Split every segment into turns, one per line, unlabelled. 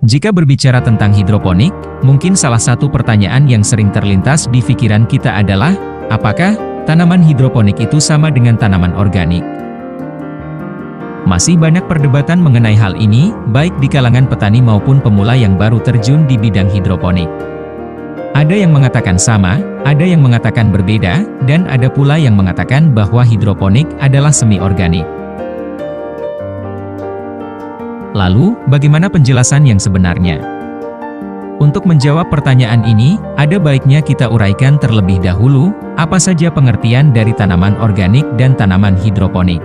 Jika berbicara tentang hidroponik, mungkin salah satu pertanyaan yang sering terlintas di pikiran kita adalah, apakah tanaman hidroponik itu sama dengan tanaman organik? Masih banyak perdebatan mengenai hal ini, baik di kalangan petani maupun pemula yang baru terjun di bidang hidroponik. Ada yang mengatakan sama, ada yang mengatakan berbeda, dan ada pula yang mengatakan bahwa hidroponik adalah semi-organik. Lalu, bagaimana penjelasan yang sebenarnya? Untuk menjawab pertanyaan ini, ada baiknya kita uraikan terlebih dahulu, apa saja pengertian dari tanaman organik dan tanaman hidroponik.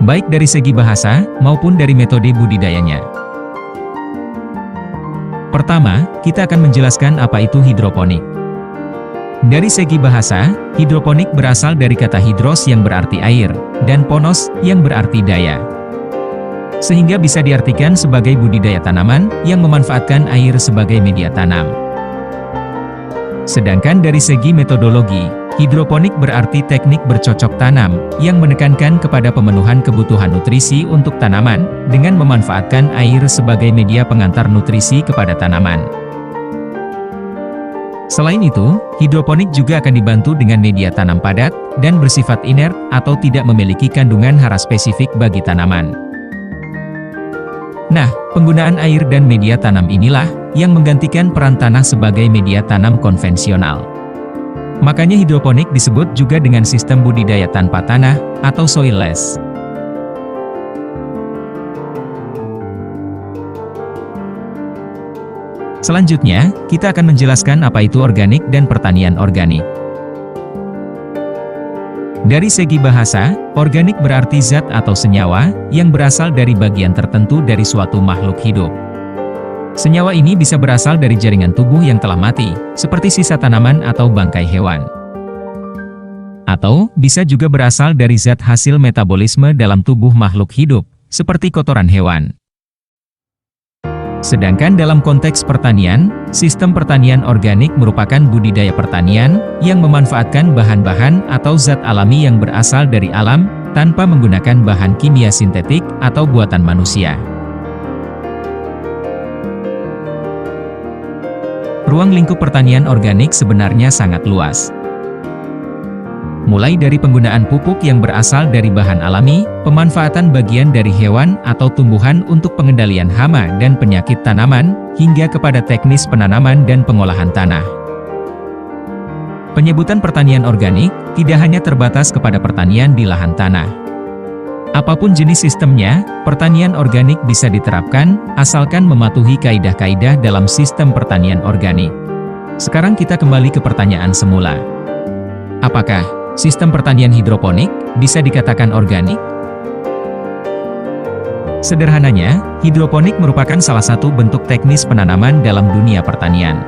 Baik dari segi bahasa, maupun dari metode budidayanya. Pertama, kita akan menjelaskan apa itu hidroponik. Dari segi bahasa, hidroponik berasal dari kata hidros yang berarti air, dan ponos yang berarti daya. Sehingga bisa diartikan sebagai budidaya tanaman yang memanfaatkan air sebagai media tanam. Sedangkan dari segi metodologi, hidroponik berarti teknik bercocok tanam yang menekankan kepada pemenuhan kebutuhan nutrisi untuk tanaman dengan memanfaatkan air sebagai media pengantar nutrisi kepada tanaman. Selain itu, hidroponik juga akan dibantu dengan media tanam padat dan bersifat inert atau tidak memiliki kandungan hara spesifik bagi tanaman. Nah, penggunaan air dan media tanam inilah yang menggantikan peran tanah sebagai media tanam konvensional. Makanya hidroponik disebut juga dengan sistem budidaya tanpa tanah atau soilless. Selanjutnya, kita akan menjelaskan apa itu organik dan pertanian organik. Dari segi bahasa, organik berarti zat atau senyawa yang berasal dari bagian tertentu dari suatu makhluk hidup. Senyawa ini bisa berasal dari jaringan tubuh yang telah mati, seperti sisa tanaman atau bangkai hewan. Atau, bisa juga berasal dari zat hasil metabolisme dalam tubuh makhluk hidup, seperti kotoran hewan. Sedangkan dalam konteks pertanian, sistem pertanian organik merupakan budidaya pertanian yang memanfaatkan bahan-bahan atau zat alami yang berasal dari alam, tanpa menggunakan bahan kimia sintetik atau buatan manusia. Ruang lingkup pertanian organik sebenarnya sangat luas. Mulai dari penggunaan pupuk yang berasal dari bahan alami, pemanfaatan bagian dari hewan atau tumbuhan untuk pengendalian hama dan penyakit tanaman, hingga kepada teknis penanaman dan pengolahan tanah. Penyebutan pertanian organik tidak hanya terbatas kepada pertanian di lahan tanah. Apapun jenis sistemnya, pertanian organik bisa diterapkan, asalkan mematuhi kaidah-kaidah dalam sistem pertanian organik. Sekarang kita kembali ke pertanyaan semula. Apakah sistem pertanian hidroponik bisa dikatakan organik? Sederhananya, hidroponik merupakan salah satu bentuk teknis penanaman dalam dunia pertanian.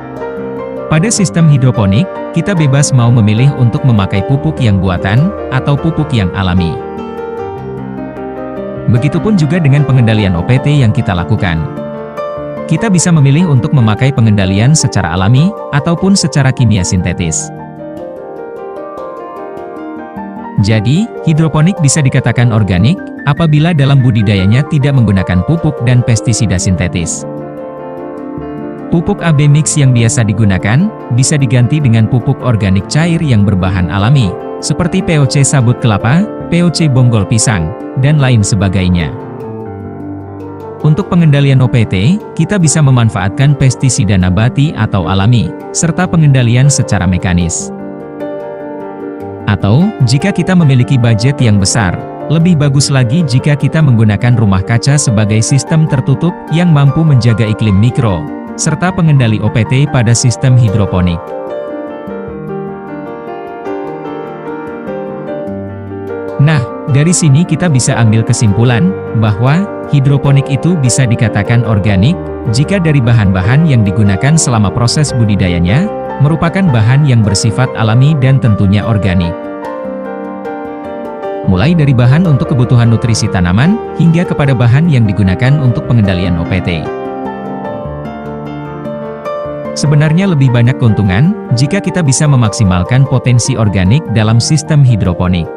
Pada sistem hidroponik, kita bebas mau memilih untuk memakai pupuk yang buatan atau pupuk yang alami. Begitupun juga dengan pengendalian OPT yang kita lakukan. Kita bisa memilih untuk memakai pengendalian secara alami ataupun secara kimia sintetis. Jadi, hidroponik bisa dikatakan organik apabila dalam budidayanya tidak menggunakan pupuk dan pestisida sintetis. Pupuk AB mix yang biasa digunakan bisa diganti dengan pupuk organik cair yang berbahan alami, seperti POC sabut kelapa, POC bonggol pisang, dan lain sebagainya. Untuk pengendalian OPT, kita bisa memanfaatkan pestisida nabati atau alami, serta pengendalian secara mekanis. Atau, jika kita memiliki budget yang besar, lebih bagus lagi jika kita menggunakan rumah kaca sebagai sistem tertutup yang mampu menjaga iklim mikro, serta pengendali OPT pada sistem hidroponik. Nah, dari sini kita bisa ambil kesimpulan bahwa hidroponik itu bisa dikatakan organik jika dari bahan-bahan yang digunakan selama proses budidayanya merupakan bahan yang bersifat alami dan tentunya organik. Mulai dari bahan untuk kebutuhan nutrisi tanaman, hingga kepada bahan yang digunakan untuk pengendalian OPT. Sebenarnya lebih banyak keuntungan jika kita bisa memaksimalkan potensi organik dalam sistem hidroponik.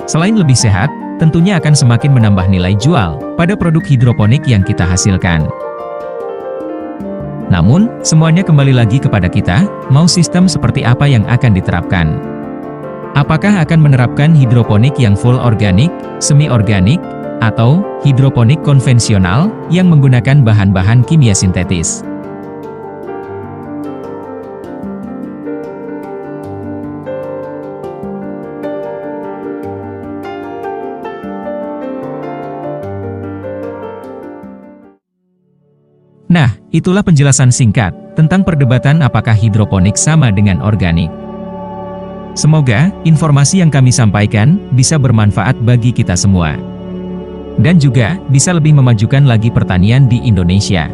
Selain lebih sehat, tentunya akan semakin menambah nilai jual pada produk hidroponik yang kita hasilkan. Namun, semuanya kembali lagi kepada kita, mau sistem seperti apa yang akan diterapkan. Apakah akan menerapkan hidroponik yang full organik, semi-organik, atau hidroponik konvensional yang menggunakan bahan-bahan kimia sintetis? Nah, itulah penjelasan singkat tentang perdebatan apakah hidroponik sama dengan organik. Semoga informasi yang kami sampaikan bisa bermanfaat bagi kita semua. Dan juga bisa lebih memajukan lagi pertanian di Indonesia.